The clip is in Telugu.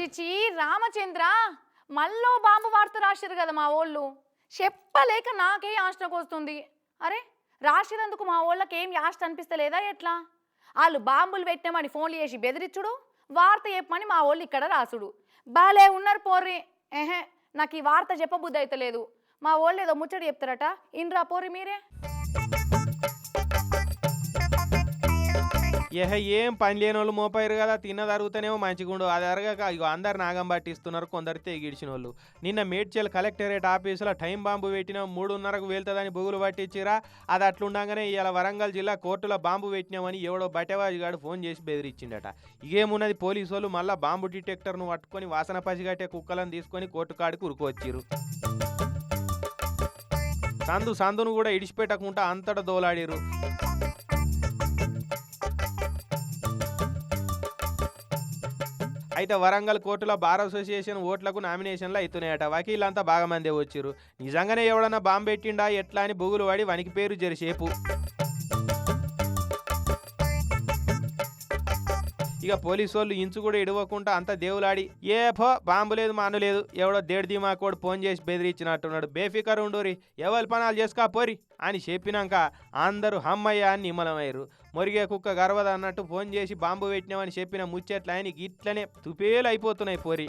చిచి రామచంద్ర మళ్ళో బాంబు వార్త రాశారు కదా మా వాళ్ళు చెప్పలేక నాకే యాష్టకు వస్తుంది. అరే రాసినందుకు మా వాళ్ళకి ఏం యాష్ట అనిపిస్తలేదా ఎట్లా? వాళ్ళు బాంబులు పెట్టామని ఫోన్లు చేసి బెదిరించుడు, వార్త చెప్పమని మా వాళ్ళు ఇక్కడ రాసుడు. బాలే ఉన్నారు పోర్రి. నాకు ఈ వార్త చెప్పబుద్ధి అయితే లేదు. మా వాళ్ళు ఏదో ముచ్చట చెప్తారట, ఇన్రా పోర్రి మీరే. ఏం పని లేని వాళ్ళు మోపారు కదా, తిన్న తరుగుతానేమో మంచిగుండు. అది అరగక ఇగో అందరు నాగం పట్టిస్తున్నారు, కొందరు తెగిడిచిన వాళ్ళు. నిన్న మేడ్చల్ కలెక్టరేట్ ఆఫీసులో టైం బాంబు పెట్టినా 3:30కు వెళ్తుందని బుగులు పట్టించిరా. అది అట్లుండగానే ఇలా వరంగల్ జిల్లా కోర్టులో బాంబు పెట్టినామని ఎవడో బటేవాజిగాడు ఫోన్ చేసి బెదిరించిండట. ఇగేమున్నది, పోలీసు వాళ్ళు మళ్ళీ బాంబు డిటెక్టర్ను పట్టుకొని వాసన పసిగట్టే కుక్కలను తీసుకొని కోర్టు కాడికి ఉరుకొచ్చిరు. సందును కూడా ఇడిచిపెట్టకుండా అంతటా దోలాడిరు. అయితే వరంగల్ కోర్టులో బార్ అసోసియేషన్ ఓట్లకు నామినేషన్లు అవుతున్నాయట. వకీలంతా బాగా మందే వచ్చిరు. నిజంగానే ఎవడన్నా బాంబు పెట్టిండా ఎట్లా అని బుగులు పడి వనికి పేరు జరిసేపు. ఇక పోలీసు వాళ్ళు ఇంచు కూడా ఇడవకుండా అంత దేవులాడి బాంబు లేదు మాను లేదు, ఎవడో దేడిదిమాకోడు ఫోన్ చేసి బెదిరించినట్టున్నాడు, బేఫికర్ ఉండురి, ఎవరి పనాలు చేసుకో పోరి అని చెప్పినాక అందరూ హమ్మయ్య అని నిమ్మలమయ్యారు. మొరిగే కుక్క గర్వద అన్నట్టు ఫోన్ చేసి బాంబు పెట్టినామని చెప్పిన ముచ్చట్లు ఆయనకి ఇట్లనే తుపేలు అయిపోతున్నాయి పోరి.